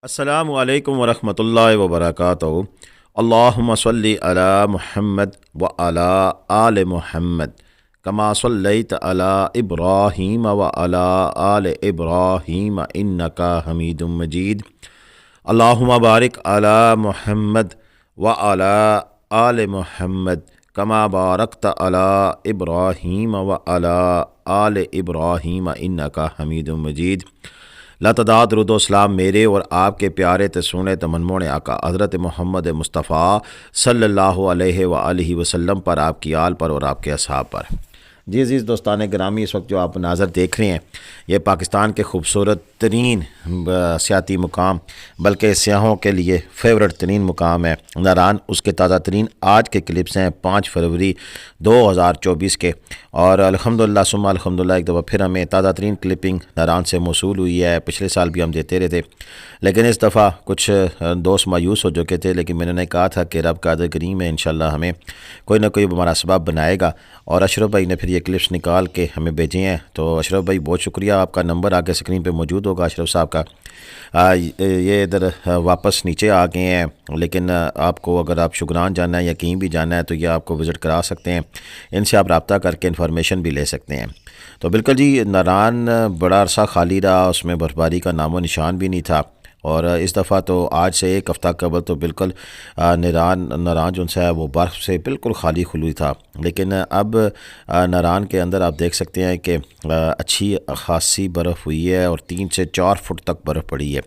अस्सलामु अलैकुम वरहमतुल्लाहि वबरकातुहू। अल्लाहुम्मा सल्लि अला मुहम्मद व अला आले मुहम्मद कमा सल्लैत अला इब्राहीम व अला आले इब्राहीम इन्नका हमीदुम मजीद। अल्लाहुम्मा बारिक अला मुहम्मद व अला आले मुहम्मद कमा बारकत अला इब्राहीम व अला आले इब्राहीम इन्नका हमीदुम मजीद। लातदाद दुरूद सलाम मेरे और आपके प्यारे तसूने तमन्मोने आका हज़रत मोहम्मद मुस्तफ़ा सल्लल्लाहु अलैहि वआलिहि वसल्लम पर, आपकी आल पर और आपके असहाब पर। जी अज़ीज़ दोस्तान ग्रामी, इस वक्त जो आप नाज़र देख रहे हैं ये पाकिस्तान के खूबसूरत तरीन सियाती मुकाम, बल्कि सियाहों के लिए फ़ेवरेट तरीन मुकाम है नारान। उसके ताज़ा तरीन आज के क्लिप्स हैं 5 फरवरी 2024 के, और अल्हम्दुलिल्लाह सुम्मा अल्हम्दुलिल्लाह एक दफ़ा फिर हमें ताज़ा तरीन क्लिपिंग नारान से मौसूल हुई है। पिछले साल भी हम देते रहे थे, लेकिन इस दफ़ा कुछ दोस्त मायूस हो चुके थे, लेकिन मैंने कहा था कि रब कादिर करीम है, इंशाल्लाह हमें कोई ना कोई हमारा सबब बनाएगा। और अशरफ भाई ने फिर ये क्लिप्स निकाल के हमें भेजे हैं, तो अशरफ भाई बहुत शुक्रिया। आपका नंबर आगे स्क्रीन पे मौजूद होगा अशरफ साहब का। ये इधर वापस नीचे आ गए हैं, लेकिन आपको अगर आप शुक्रान जाना है या कहीं भी जाना है तो ये आपको विज़िट करा सकते हैं, इनसे आप रब्ता करके इन्फॉर्मेशन भी ले सकते हैं। तो बिल्कुल जी, नारान बड़ा अरसा खाली रहा, उसमें बर्फ़बारी का नामो निशान भी नहीं था। और इस दफ़ा तो आज से एक हफ़्ता कबल तो बिल्कुल नारान जो है वो बर्फ़ से बिल्कुल खाली खुली था। लेकिन अब नारान के अंदर आप देख सकते हैं कि अच्छी खासी बर्फ़ हुई है और 3 से 4 फुट तक बर्फ़ पड़ी है।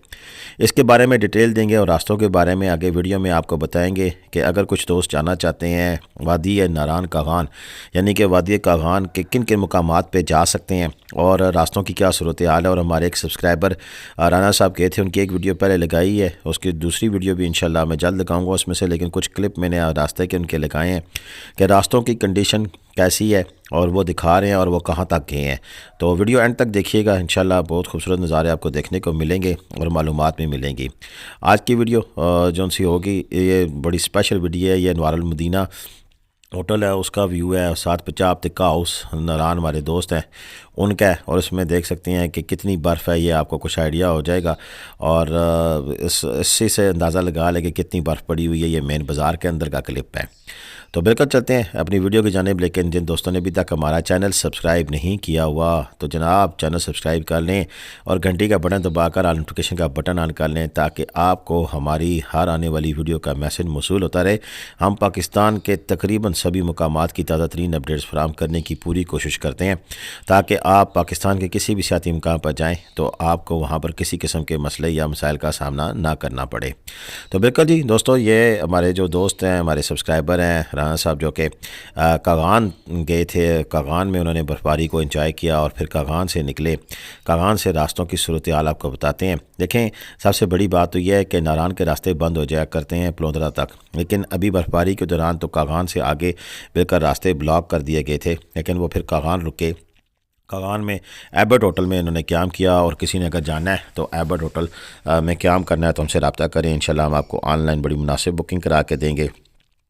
इसके बारे में डिटेल देंगे और रास्तों के बारे में आगे वीडियो में आपको बताएंगे कि अगर कुछ दोस्त जानना चाहते हैं वादी नारान कागान, यानी कि वादी कागान के किन किन मुकामात पे जा सकते हैं और रास्तों की क्या सूरत हाल है। और हमारे एक सब्सक्राइबर राना साहब गए थे, उनकी एक वीडियो पहले लगाई है, उसकी दूसरी वीडियो भी इंशाल्लाह मैं जल्द लगाऊंगा उसमें से, लेकिन कुछ क्लिप मैंने रास्ते के उनके लगाए हैं कि रास्तों की कंडीशन कैसी है और वो दिखा रहे हैं और वो कहाँ तक गए हैं। तो वीडियो एंड तक देखिएगा, इंशाल्लाह बहुत खूबसूरत नज़ारे आपको देखने को मिलेंगे और मालूमात भी मिलेंगी। आज की वीडियो जो सी होगी ये बड़ी स्पेशल वीडियो है। ये अनवारुल मदीना होटल है, उसका व्यू है, साथ पंजाब तिक्का हाउस नारान हमारे दोस्त हैं उनका है, और इसमें देख सकते हैं कि कितनी बर्फ़ है, ये आपको कुछ आइडिया हो जाएगा। और इसी से अंदाज़ा लगा ले कि कितनी बर्फ़ पड़ी हुई है। ये मेन बाज़ार के अंदर का क्लिप है। तो बिल्कुल चलते हैं अपनी वीडियो की जानिब। लेकिन जिन दोस्तों ने अभी तक हमारा चैनल सब्सक्राइब नहीं किया हुआ तो जनाब चैनल सब्सक्राइब कर लें और घंटी का बटन दबाकर ऑल नोटिफिकेशन का बटन ऑन कर लें, ताकि आपको हमारी हर आने वाली वीडियो का मैसेज मौसूल होता रहे। हम पाकिस्तान के तकरीबन सभी मुकामात की ताज़ा तरीन अपडेट्स फराहम करने की पूरी कोशिश करते हैं, ताकि आप पाकिस्तान के किसी भी सियाती मुकाम पर जाएँ तो आपको वहाँ पर किसी किस्म के मसले या मसाइल का सामना ना करना पड़े। तो बिल्कुल जी दोस्तों, ये हमारे जो दोस्त हैं, हमारे सब्सक्राइबर हैं राना साहब, जो कि कागान गए थे। कागान में उन्होंने बर्फ़बारी को एंजॉय किया और फिर कागान से निकले। कागान से रास्तों की सूरत हाल आपको बताते हैं। देखें, सबसे बड़ी बात तो यह है कि नारान के रास्ते बंद हो जाया करते हैं पलोंदरा तक, लेकिन अभी बर्फ़बारी के दौरान तो कागान से आगे बिल्कुल रास्ते ब्लॉक कर दिए गए थे। लेकिन वो फिर कागान रुके। कागान में एबर्ट होटल में इन्होंने क़याम किया, और किसी ने अगर जाना है तो एबर्ट होटल में क़याम करना है तो हमसे रब्ता करें, इंशाल्लाह हम आपको ऑनलाइन बड़ी मुनासिब बुकिंग करा के देंगे।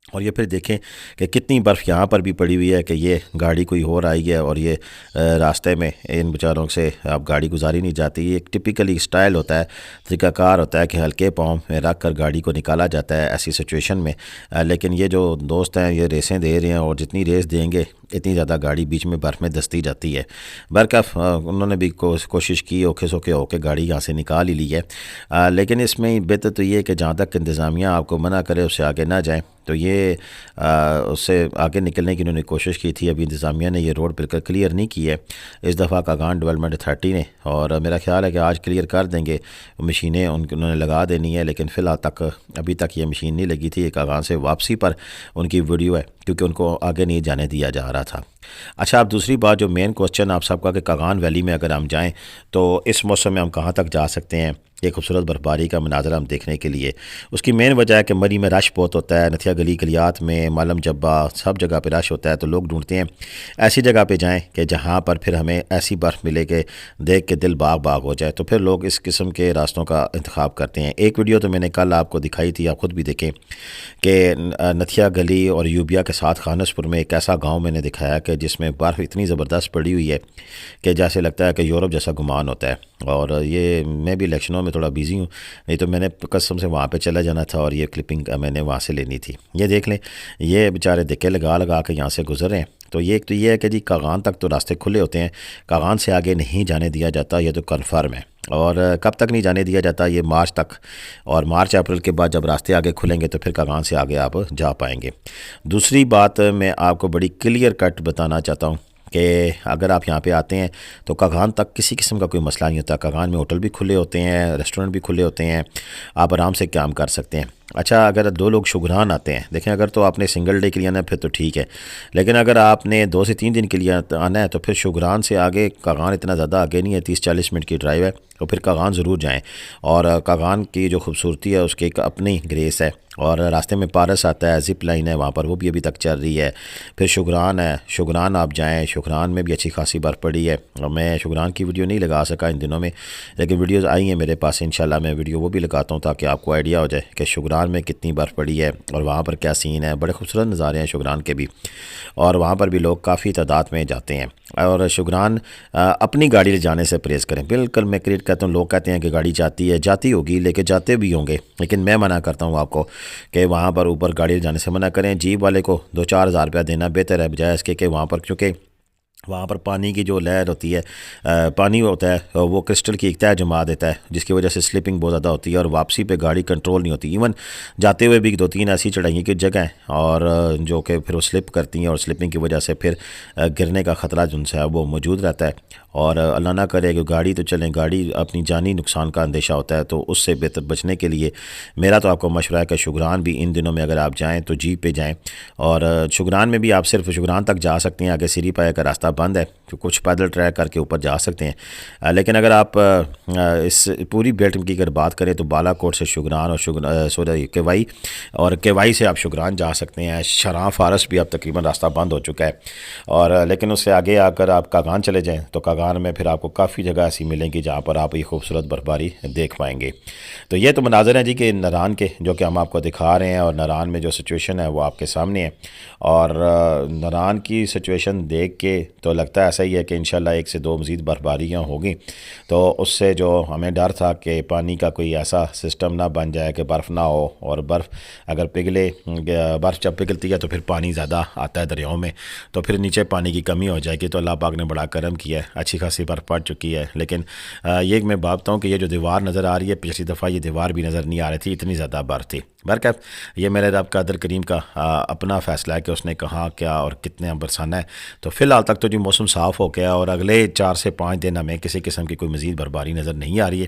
और ये फिर देखें कि कितनी बर्फ़ यहाँ पर भी पड़ी हुई है कि ये गाड़ी कोई और आई है और ये रास्ते में इन बेचारों से अब गाड़ी गुजारी नहीं जाती। ये एक टिपिकली स्टाइल होता है, तरीक़ाकार होता है कि हल्के पाँव में रख कर गाड़ी को निकाला जाता है ऐसी सिचुएशन में। लेकिन ये जो दोस्त हैं ये रेसें दे रहे हैं, और जितनी रेस देंगे इतनी ज़्यादा गाड़ी बीच में बर्फ़ में दस्ती जाती है। बरकफ उन्होंने भी कोशिश की, औखे सौखे होके गाड़ी यहाँ से निकाल ही ली है। लेकिन इसमें बेहतर तो ये है कि जहाँ तक इंतज़ामिया आपको मना करे उससे आगे ना जाएँ। तो ये उससे आगे निकलने की उन्होंने कोशिश की थी। अभी इंतज़ामिया ने ये रोड बिल्कुल क्लियर नहीं की है इस दफ़ा कागान डेवलपमेंट अथॉरिटी ने, और मेरा ख्याल है कि आज क्लियर कर देंगे। मशीनें उन्होंने लगा देनी है, लेकिन फ़िलहाल तक अभी तक ये मशीन नहीं लगी थी। कागान से वापसी पर उनकी वीडियो है, क्योंकि उनको आगे नहीं जाने दिया जा रहा था। अच्छा, अब दूसरी बात जो मेन क्वेश्चन आप सबका कि कागान वैली में अगर हम जाएँ तो इस मौसम में हम कहाँ तक जा सकते हैं ये खूबसूरत बर्फ़बारी का मनाज़रा हम देखने के लिए। उसकी मेन वजह है कि मरी में रश बहुत होता है, नथिया गली गलियात में, मालम जब्बा, सब जगह पे रश होता है। तो लोग ढूंढते हैं ऐसी जगह पे जाएं कि जहां पर फिर हमें ऐसी बर्फ़ मिले कि देख के दिल बाग बाग हो जाए। तो फिर लोग इस किस्म के रास्तों का इंतखाब करते हैं। एक वीडियो तो मैंने कल आपको दिखाई थी, आप ख़ुद भी देखें कि नथिया गली और यूबिया के साथ खानसपुर में एक ऐसा गाँव मैंने दिखाया कि जिसमें बर्फ़ इतनी ज़बरदस्त पड़ी हुई है कि जैसे लगता है कि यूरोप जैसा गुमान होता है। اور یہ میں بھی الیکشنوں میں تھوڑا بیزی ہوں، نہیں تو میں نے قسم سے وہاں پہ چلا جانا تھا اور یہ کلپنگ میں نے وہاں سے لینی تھی۔ یہ دیکھ لیں، یہ بیچارے دھکے لگا لگا کے یہاں سے گزر رہے ہیں۔ تو یہ ایک تو یہ ہے کہ جی کاغان تک تو راستے کھلے ہوتے ہیں، کاغان سے آگے نہیں جانے دیا جاتا، یہ تو کنفرم ہے۔ اور کب تک نہیں جانے دیا جاتا؟ یہ مارچ تک، اور مارچ اپریل کے بعد جب راستے آگے کھلیں گے تو پھر کاغان سے آگے آپ جا پائیں گے۔ دوسری بات میں آپ کو بڑی کلیئر کٹ بتانا چاہتا ہوں کہ اگر آپ یہاں پہ آتے ہیں تو کاغان تک کسی قسم کا کوئی مسئلہ نہیں ہوتا۔ کاغان میں ہوٹل بھی کھلے ہوتے ہیں، ریسٹورنٹ بھی کھلے ہوتے ہیں، آپ آرام سے کام کر سکتے ہیں۔ اچھا، اگر 2 لوگ شگران آتے ہیں، دیکھیں اگر تو آپ نے سنگل ڈے کے لیے آنا ہے پھر تو ٹھیک ہے، لیکن اگر آپ نے 2 سے 3 دن کے لیے آنا ہے تو پھر شگران سے آگے کاغان اتنا زیادہ آگے نہیں ہے، 30-40 منٹ کی ڈرائیو ہے، تو پھر کاغان ضرور جائیں۔ اور کاغان کی جو خوبصورتی ہے اس کی ایک اپنی گریس ہے، اور راستے میں پارس آتا ہے، زپ لائن ہے وہاں پر، وہ بھی ابھی تک چل رہی ہے۔ پھر شگران ہے، شگران آپ جائیں، شگران میں بھی اچھی خاصی برف پڑی ہے، اور میں شگران کی ویڈیو نہیں لگا سکا ان دنوں میں، لیکن ویڈیوز آئی ہیں میرے پاس، انشاءاللہ میں ویڈیو وہ بھی لگاتا ہوں تاکہ آپ کو آئیڈیا ہو جائے کہ شگران میں کتنی برف پڑی ہے اور وہاں پر کیا سین ہے۔ بڑے خوبصورت نظارے ہیں شگران کے بھی، اور وہاں پر بھی لوگ کافی تعداد میں جاتے ہیں۔ اور شگران اپنی گاڑی لے جانے سے پرہیز کریں، بالکل میں کریٹ کہتا ہوں، لوگ کہتے ہیں کہ گاڑی جاتی ہے، جاتی ہوگی لے کے جاتے بھی ہوں گے، لیکن میں منع کرتا ہوں آپ کو کہ وہاں پر اوپر گاڑی لے جانے سے منع کریں۔ جیپ والے کو 2-4 ہزار روپیہ دینا بہتر ہے، بجائے اس کے کہ وہاں پر، کیونکہ وہاں پر پانی کی جو لہر ہوتی ہے، پانی ہوتا ہے وہ کرسٹل کی ایک تہ جما دیتا ہے، جس کی وجہ سے سلپنگ بہت زیادہ ہوتی ہے، اور واپسی پہ گاڑی کنٹرول نہیں ہوتی۔ ایون جاتے ہوئے بھی 2-3 ایسی چڑھائییں کی جگہ ہیں اور جو کہ پھر وہ سلپ کرتی ہیں، اور سلپنگ کی وجہ سے پھر گرنے کا خطرہ جن سے ہے وہ موجود رہتا ہے۔ اور اللہ نہ کرے کہ گاڑی تو چلیں، گاڑی اپنی جانی نقصان کا اندیشہ ہوتا ہے، تو اس سے بہتر بچنے کے لیے میرا تو آپ کو مشورہ ہے کہ شگران بھی ان دنوں میں اگر آپ جائیں تو جیپ پہ جائیں، اور شگران میں بھی آپ صرف شگران تک جا سکتے ہیں، آگے سری پایا کا راستہ بند ہے، تو کچھ پیدل ٹریک کر کے اوپر جا سکتے ہیں۔ لیکن اگر آپ اس پوری بیلٹ کی اگر بات کریں تو بالا کوٹ سے شگران اور کیوائی، اور کیوائی سے آپ شگران جا سکتے ہیں۔ شراں فارس بھی اب تقریباً راستہ بند ہو چکا ہے، اور لیکن اس سے آگے آ کر آپ کاغان چلے جائیں تو کاغان میں پھر آپ کو کافی جگہ ایسی ملیں گی جہاں پر آپ یہ خوبصورت برفباری دیکھ پائیں گے۔ تو یہ تو مناظر ہیں جی کہ ناران کے، جو کہ ہم آپ کو دکھا رہے ہیں، اور ناران میں جو سچویشن ہے وہ آپ کے سامنے ہے، اور ناران کی سچویشن دیکھ کے تو لگتا ہے ایسا ہی ہے کہ انشاءاللہ 1 سے 2 مزید برفباریاں ہوگی، تو اس سے جو ہمیں ڈر تھا کہ پانی کا کوئی ایسا سسٹم نہ بن جائے کہ برف نہ ہو، اور برف اگر پگھلے، برف جب پگھلتی ہے تو پھر پانی زیادہ آتا ہے دریاؤں میں، تو پھر نیچے پانی کی کمی ہو جائے گی۔ تو اللہ پاک نے بڑا کرم کیا ہے، اچھی خاصی برف پڑ چکی ہے، لیکن یہ میں بھاپتا ہوں کہ یہ جو دیوار نظر آ رہی ہے، پچھلی دفعہ یہ دیوار بھی نظر نہیں آ رہی تھی، اتنی زیادہ برف تھی۔ برکت یہ میرے رب قادر کریم کا اپنا فیصلہ ہے کہ اس نے کہاں کیا اور کتنے برسانا ہے۔ تو فی الحال تک تو جو موسم صاف ہو گیا، اور اگلے 4 سے 5 دن ہمیں کسی قسم کی کوئی مزید برفباری نظر نہیں آ رہی ہے۔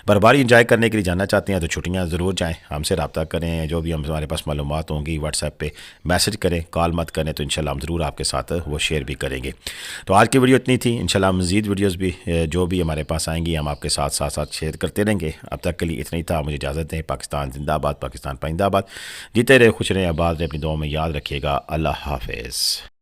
برفباری انجوائے کرنے کے لیے جانا چاہتے ہیں تو چھٹیاں ضرور جائیں، ہم سے رابطہ کریں، جو بھی ہمارے پاس معلومات ہوں گی واٹس ایپ پہ میسج کریں، کال مت کریں، تو انشاءاللہ ہم ضرور آپ کے ساتھ وہ شیئر بھی کریں گے۔ تو آج کی ویڈیو اتنی تھی، انشاءاللہ مزید ویڈیوز بھی جو بھی ہمارے پاس آئیں گی ہم آپ کے ساتھ شیئر کرتے رہیں گے۔ اب تک کے لیے اتنا ہی تھا، مجھے اجازت دیں۔ پاکستان زندہ آباد، پاکستان پائندہ آباد، جیتے رہے، خوش رہے، آباد رہے، اپنی دعاؤں میں یاد رکھیے گا۔ اللہ حافظ۔